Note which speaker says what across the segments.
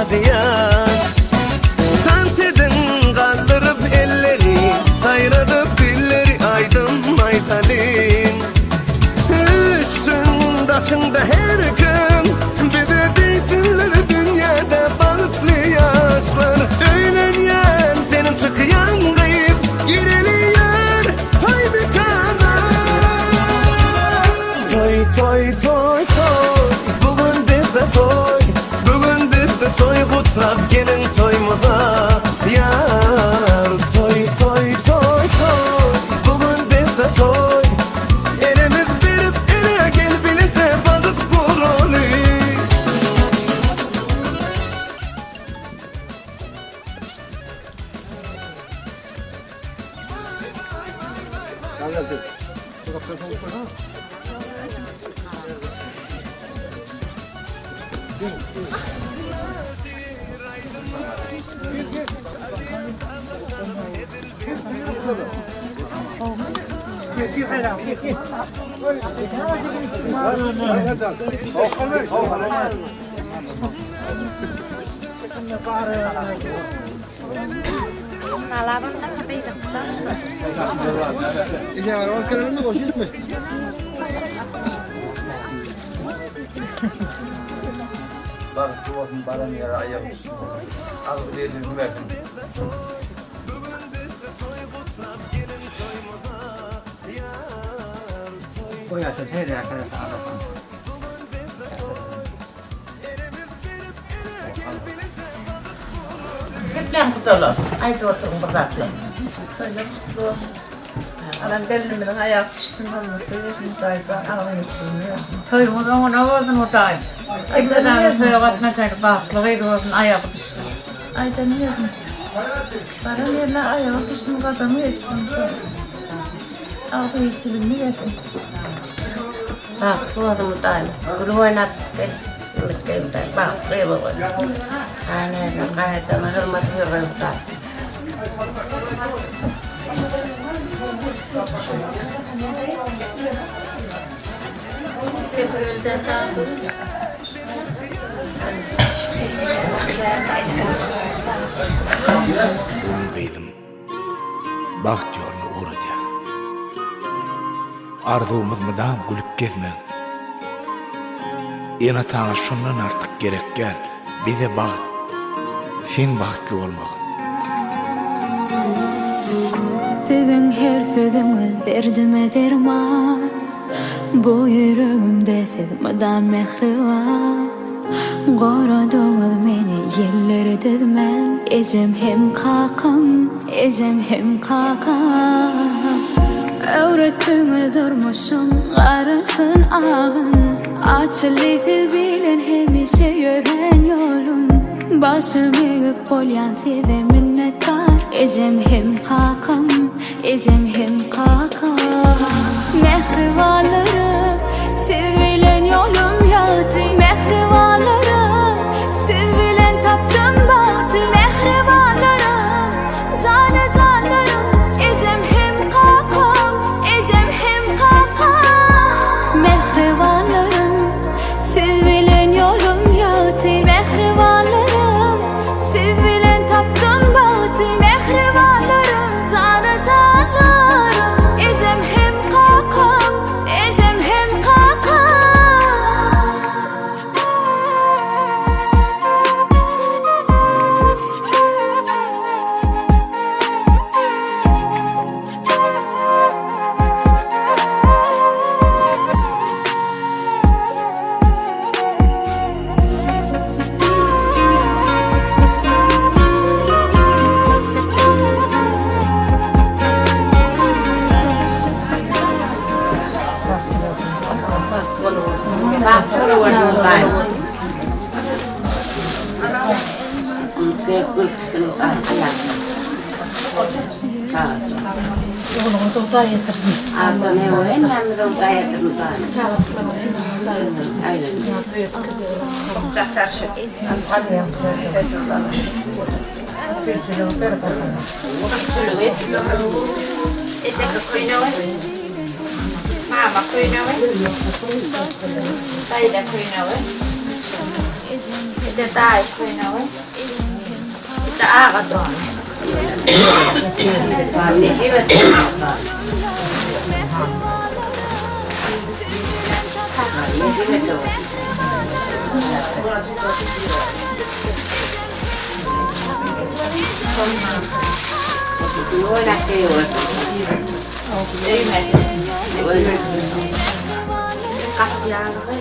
Speaker 1: diyan. Tantedin kaldırıp elleri, hayradıp dilleri aydım aytalin. Üstün başında her gün bir de deysinler dünyada balıklı yaşlar. Öğlenyen senin çıkıyan kayıp gireliyor toy bir kana. Toy toy toy toy, bugün bizde toy, bugün bizde toy, kutlap gelin toyumuza yar. Toy toy toy toy, bugün bizde toy, elimiz verip ele gel bilese balık bu rolü.
Speaker 2: Bak bu bakın bana yere ayak üstüne. Alıp verdim verdim.
Speaker 3: Koyasın her yere kadar sağlasın.
Speaker 4: Heplen kutalı. Ayda oturun bıraklı. Şöyle kutlu. Adam gelinimden ayak sıçtığından mutlu. Yüzünü dayısan ağlayırsın.
Speaker 5: Toyumuz ona oldu mu dayı? Bir tane toya katmasaydı baklığıydı olsun ayağı düştü.
Speaker 4: Ayda ne yapayım? Para yerine ayağı düştüm kadını yesin. Ağlayı silimi yesin. Bak bu adamı dayı. Bunu oynattı. Ümitlerim dayı. Bak buraya bak. Aynen kaynatana hırmatı veririm dayı. Hepinizden sağ olun.
Speaker 6: Beydim, baxt yolunu uğrayacağız. Arzumuz mıdan gülüp gezmen. Ena tana şundan artık gerekken bize baxt, sen baxtlı olmağın.
Speaker 7: Sizin her sözünüz derdime derman. Bu yüreğimde sezmeden mehri var. Qoradığınız meni yerlere dözmen. Ecem hem kakam, ecem hem kakam. Öğrettiniz durmuşum qarısın ağın. Açılıydı bilen hemişe yören yolum. Başım eğip olyan size minnettar. Ecem hem kakam, ecem hem kakam. Mehrivanlarım, siz bilen yolum yağdı. Mehrivanlarım, siz bilen taptım bahtı. Mehrivanlarım, canı canlarım. Ecem hem kakam, ecem hem kakam. Mehrivanlarım, siz bilen yolum yağdı. Mehrivanlarım, siz bilen taptım bahtı. Mehrivanlarım, canı canlarım. Ecem hem kakam, ecem hem kakam.
Speaker 4: Bak bunu oynuyorum dayı. Gül kışkın dayı. Sağ olsun.
Speaker 5: Onu da getirdim.
Speaker 4: Abla ne o? En ben de orada yedim dayı. Aynen. Çaçarşı. Hadi yapacağız. Sürücülüğü ver bakalım. Sürücülüğü içiyorum. Ecek kuyunu var. Mama kuyunu var. Dayı da kuyunu var. จะตายจะอ้ากันต่อนี่ที่มันด้วยนะเกี่ยวได้ไหมกัดยาเลย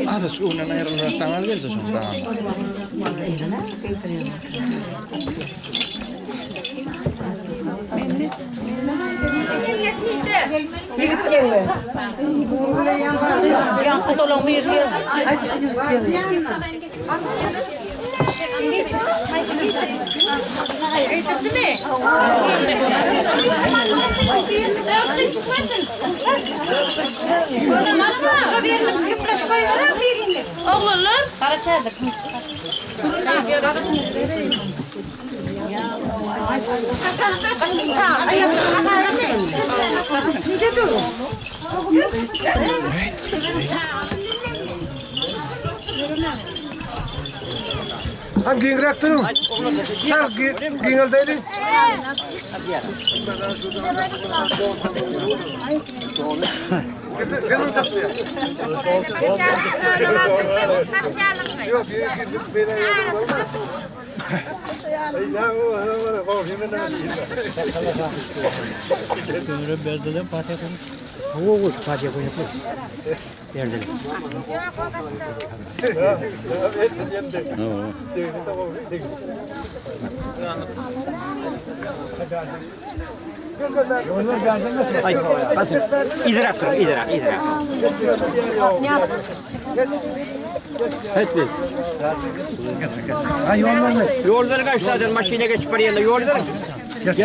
Speaker 6: Ada suuna näin ruvetaan algensa suuntaan.
Speaker 7: Oğlum,
Speaker 1: Hangi traktörün? Hangi gingeldeydi? Gelin taktı ya. Yok, böyle
Speaker 3: İdrak dur, idrak. Hadi. Ha yolları kaç zaten maşine geçip parayla yolları. Geç.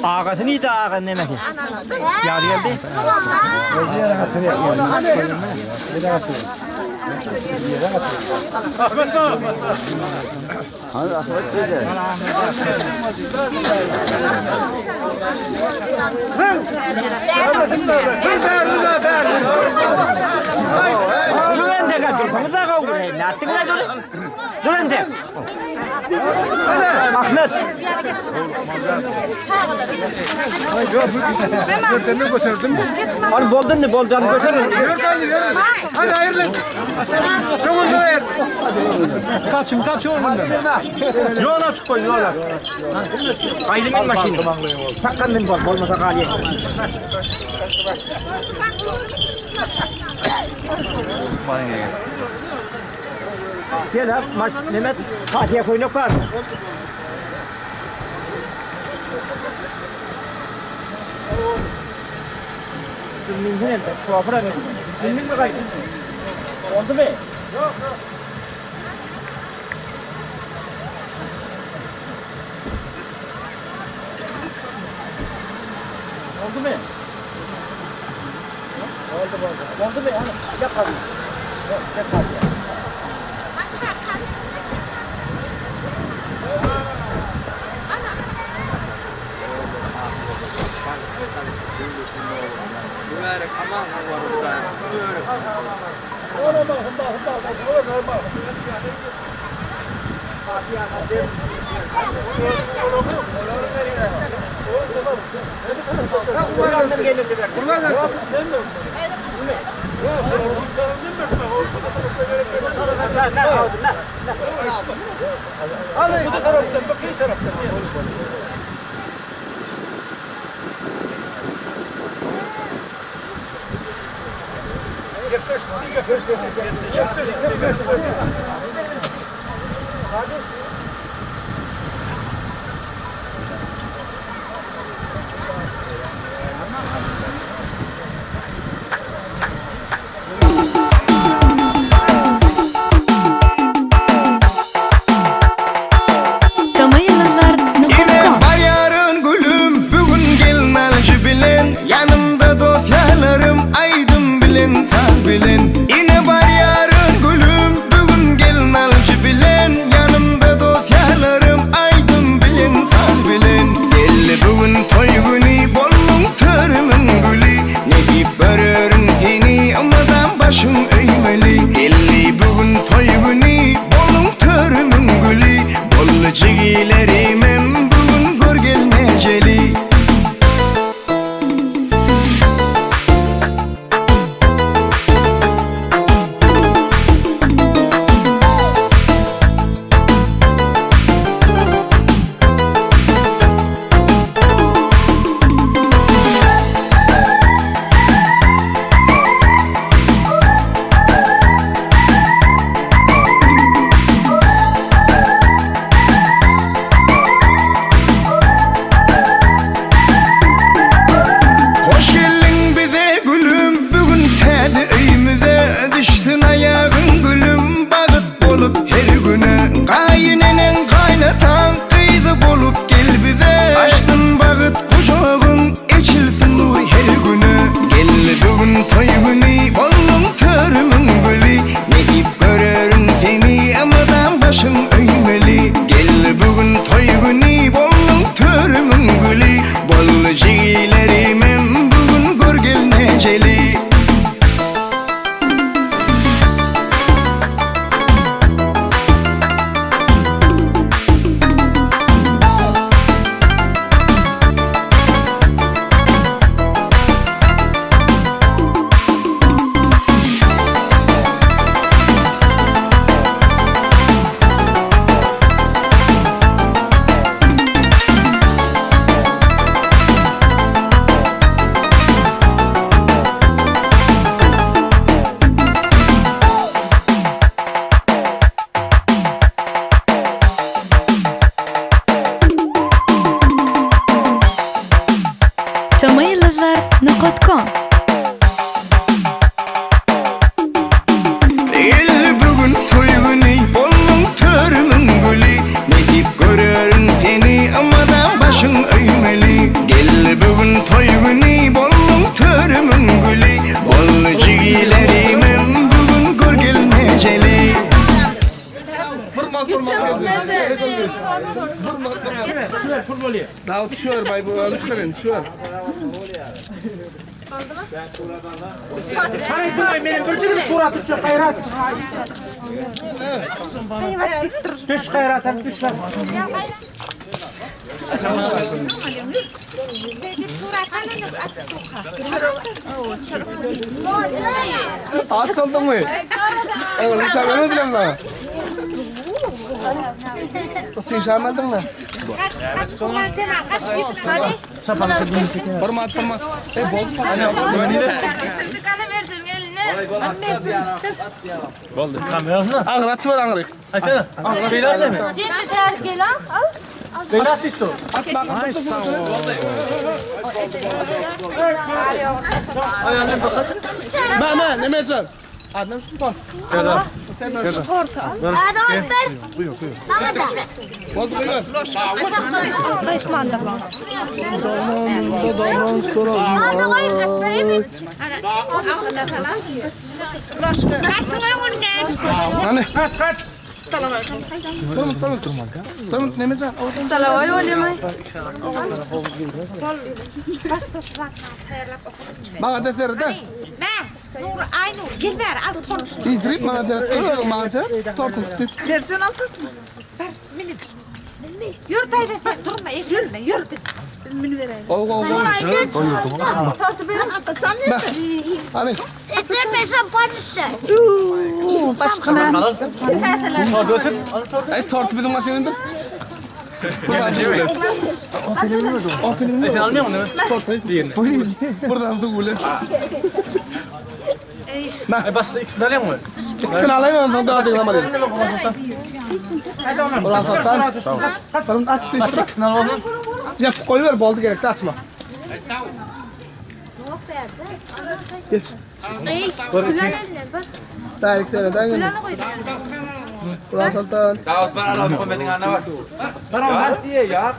Speaker 3: Ağasını iyiydi ağasını demek ki. Yar geldi. Dur ende kadar. Kamuza kavurayım. Ne attın ne dur? Dur ende. Ahmet. Hani boldun mu? Bolcanı götürün.
Speaker 1: Hadi hayırlı. Çok uzun hayır. Kaç oğlum ben. Yola çık koy yola.
Speaker 3: Kaylimin maşini. Saklanın bol. Bolmasa kaliye. Gel ha. Mehmet. Fatih'e koyun var mı? Minhin ente. Şu apura ne? Minhin mi kaydı? Oldu mu? Yok. Oldu mu? Oldu mu? Hani yap hadi. Yap hadi.
Speaker 1: Bu taraftan bak iyi taraftan.
Speaker 7: Tamayılızlar.com
Speaker 1: Bayarın gülüm bugün gelmeli bilen yanımda dosyalarım aydın bilen sen bilen yine bayarın gülüm bugün gelmeli bilen yanımda dosyalarım aydın bilen sen bilen geldi bugün toy günü bolmun törümün gülü nefip börürün seni amadan başım eğmeli geldi bugün toy günü bolmun törümün gülü bollu cigilerimem bugün gör gelmeceli
Speaker 7: gmail.com.
Speaker 6: El bugün toyguni bollum törümün gülü Nehip görürün seni ama da başın öymeli Gel bugün toyguni bollum törümün gülü Bollu cigilerimim bugün gör gelmeceli
Speaker 2: Daha uçuyor bay bu alış verin uçuyor.
Speaker 3: Hayır durmayın benim bir surat düşüyor hayrat. Düş hayrat düş lan.
Speaker 2: Ağaç aldın mı? Evet, sen öyle diyorum ben. Sen şarmadın mı? Parmak. Bol. Ağrat var ağrı.
Speaker 3: Açsana. Beyler de mi? Beyler tuttu. Ayağını basar.
Speaker 2: Mama ne mecel? Adnan sultan. Bol buyur. Hani?
Speaker 3: Kaç.
Speaker 2: Tamam ne mecel? Bana deser de.
Speaker 5: Nur aynı gider al torsun.
Speaker 2: İdrip bana deser. Bana deser. Tortum.
Speaker 5: Versin al torsun. Vers minik. Yürü dayı durma yürü. Beni vereyim.
Speaker 2: Ol.
Speaker 5: Tortu verin atacağım ne?
Speaker 2: Hani?
Speaker 5: Başkana.
Speaker 2: Ay tortu bizim maşininde.
Speaker 3: Sen almıyor musun?
Speaker 2: Buradan da böyle.
Speaker 3: Bas ikna mı?
Speaker 2: Kınalayın onu da alayım ama. Oradan sattan. Sarın açtı işte.
Speaker 3: İkna oldu.
Speaker 2: Ya koyuver boldu gerekti açma. Geç. Tarik seneden gel. Buradan sattan.
Speaker 8: Daud ben Arap komedinin anne var.
Speaker 3: Tamam diye ya.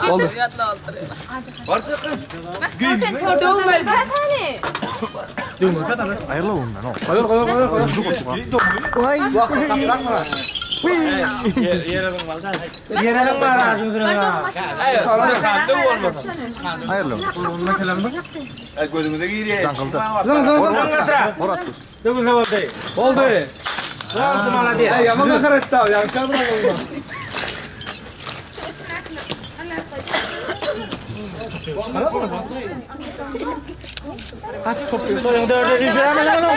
Speaker 2: Oldu.
Speaker 8: Varsa kız.
Speaker 3: Yerenin var ağacın ya.
Speaker 8: Gözümüze giriyor.
Speaker 3: Dövün hava değil.
Speaker 2: Oldu.
Speaker 3: Oldu mala diye.
Speaker 2: Yaman hakaret daha. Yanlışlar bırakalım. Kaç topluyor?
Speaker 3: Soyun dördü düşüremeden onu.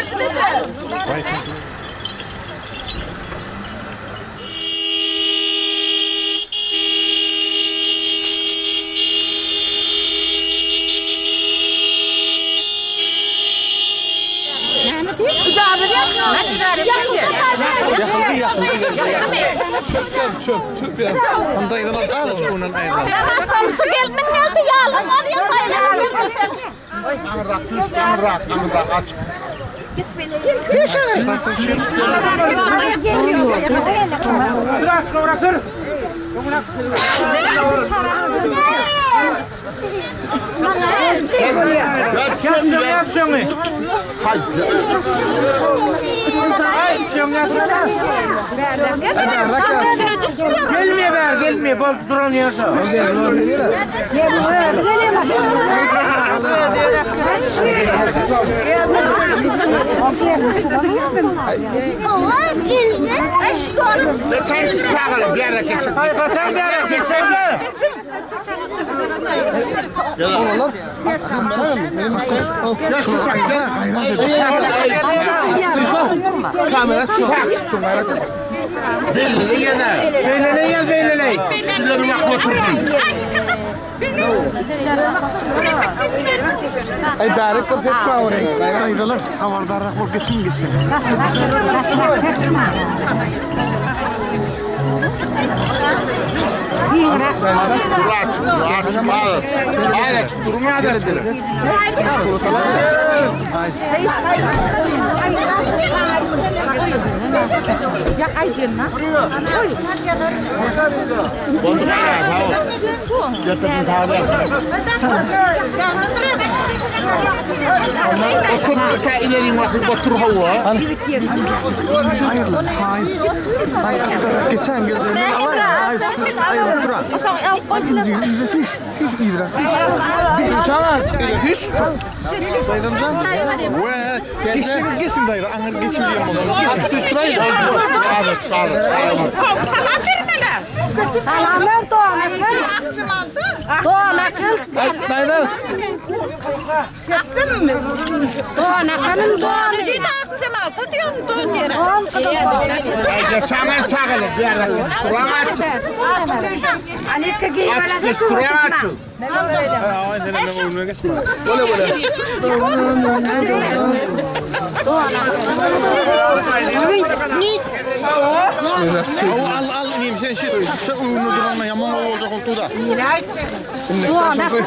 Speaker 2: Çöp ya.
Speaker 7: Komşu geldi yağlı var ya.
Speaker 3: Biraz kıvrak dur. Yat şunu. Gelmiyor bol duran yasa. Hayır kaçan bir ara geçen de.
Speaker 2: Oğlum. Benim kamera çok.
Speaker 3: Belli gel.
Speaker 2: Ay direkt seçme oraya. Ayrılır. Havardarlık bu geçsin gitsin.
Speaker 8: Aç. Durun
Speaker 2: Geçen gözlerine var ya. Ayrılıp duran. Hiç iyidir. Bir şana çıkıyor. Hiç. Dayıdan geçsin dayı. Anır geçiliyor mu? Geçsin dayı.
Speaker 7: Salamlar doğan akıl. Doğan akıl.
Speaker 2: Dayıdan.
Speaker 5: Yaptın mı?
Speaker 7: Doğan akılın doğan.
Speaker 5: Bir de akşam altı diyorsun doğun yere.
Speaker 7: Doğan kızım. Alika giyemeler.
Speaker 2: Al neyim sen şey şu unu duranma yaman olacak oldu da.
Speaker 7: Doğan akıl.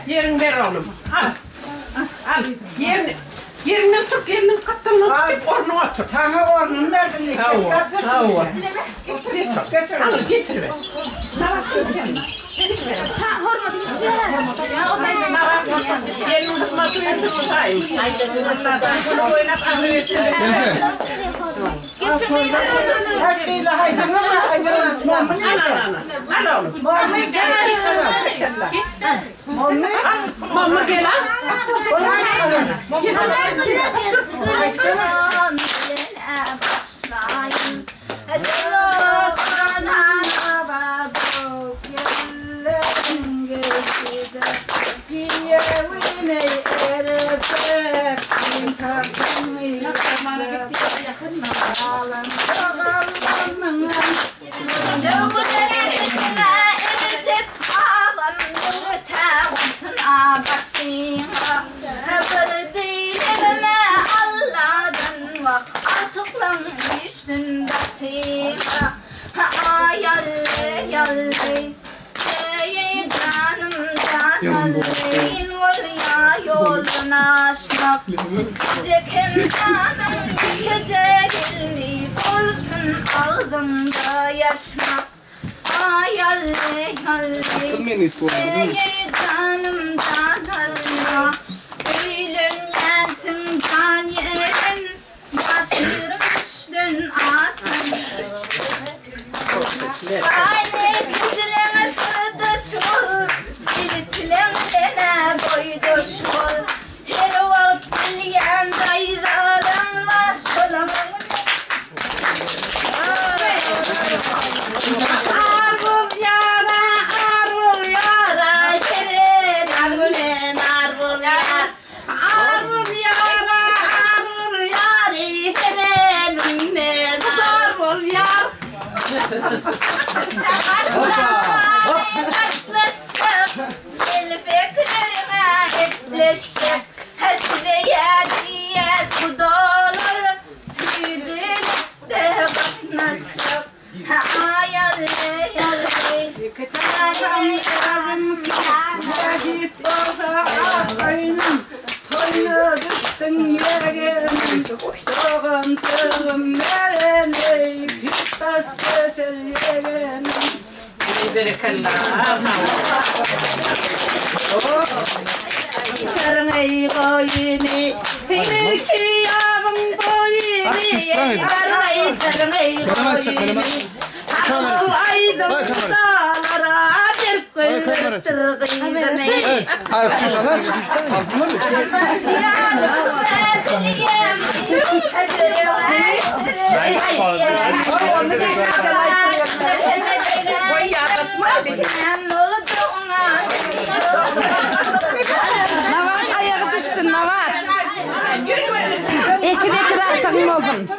Speaker 5: Yerini ver oğlum. Al. Yerinden tut, yerinden katlanma. Ornuna otur.
Speaker 9: Sana ornun nereden ne?
Speaker 5: Hava. Al, getir ver. Yerini tutma, suyunu tutmayın. Bunu oynat, alıyorsun.
Speaker 9: Hakkıyla haydi.
Speaker 5: Al oğlum. Mamma gel ha.
Speaker 7: Yoluna aşmak Cekem canım gece geldi Olsun ağzımda yaşmak Yalle canımdan alma Öylünlensin can yerin Başırmıştın aşkın Aynı kızıleme sırdı şul Dilitilemlene koydu şul Her vakit bilgen dayılarım var Şolamın Arbul yara Gelin argulen arbul yara Arbul yara Gelin men arbul yara Atlaşıp Şelfeklerine etleşip Hasreye diyet bu dolar Tücülükte katnaşıp Yalle
Speaker 9: Gidip olsa aynım Toynu düştün yeğenim Doğan tığım mereni Hittas keser yeğenim Karın ey koyuni Bilir ki yavun boyu
Speaker 5: Navat ayağı düştün Navat. İkide altın oldun.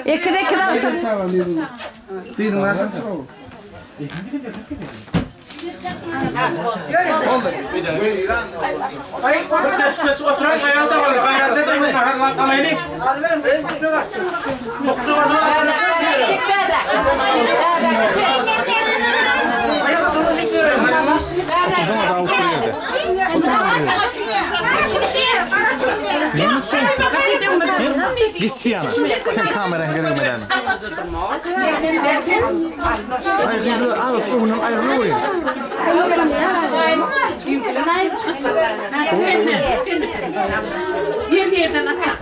Speaker 5: İkide altın.
Speaker 2: Duydun nasıl?
Speaker 3: Geç oturan ayağında var. Gayret edin. Her kalayını.
Speaker 2: Git bir yana. Kameraya görmeden. Ayrılıyor. Ağız onun ayrılıyor.
Speaker 5: Bir yerden açalım.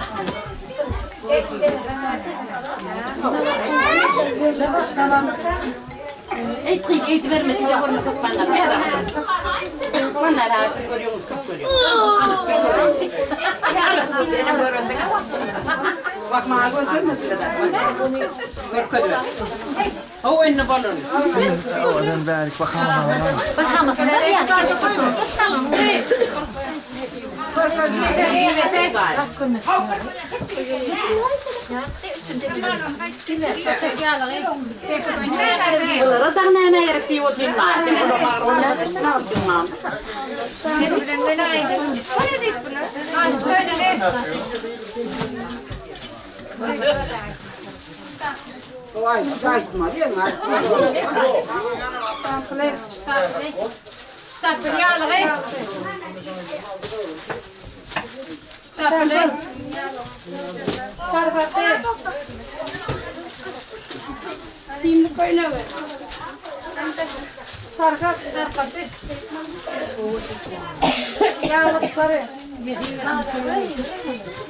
Speaker 5: Eğitim vermesi de onu tutmanlar. Bana lazım görüyorum, bakma o önüne balon.
Speaker 2: Oradan belki bakalım.
Speaker 5: Bunlara da ne gerektiği o değil mi? Sen bunu bağırıyorlar, ne yapıyorsun?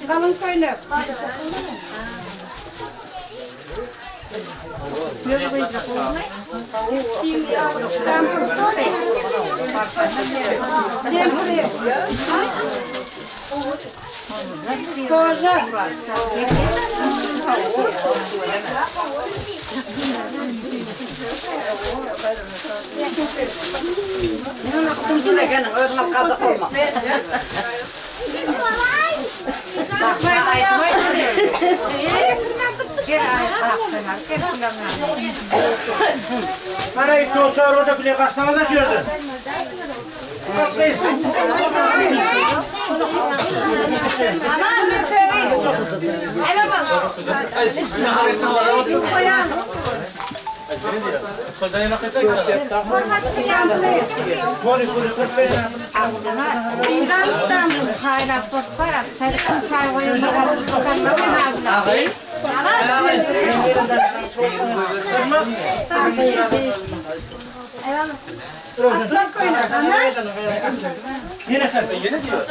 Speaker 9: Kalın kaynak. Тоже.
Speaker 3: Para gitti o çağır orada bile kaçtığını da gördü. Yine kalbe yine diyor.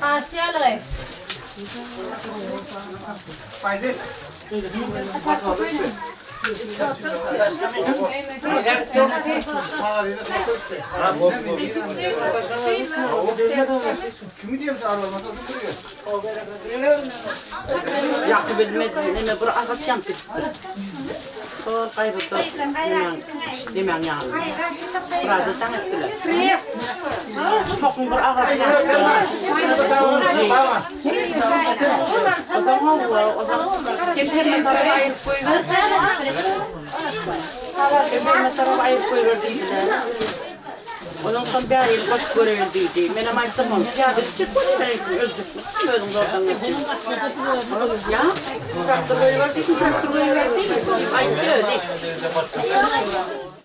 Speaker 7: Aşağıya.
Speaker 3: Haydi. Kimi diyeyim sana olmaz
Speaker 5: Yaktı bilmedi, ne bırak atacağım ki. Sonra kaybettim. Demem ya. Burada sen ettiler. Çok mu bırak atacağım. Adam oldu, o zaman kimsenin tarafa ayıp koyuyor. Kimsenin tarafa ayıp koyuyor dediler. Onun son bir ayı boş görevliydi. Benim açtım onu. Ya dedi çık bunu verirsin özgür. Bilmiyordum oradan ne diyeyim. Ya traktörü verdiydim, traktörü verdiydim. Ay öyle.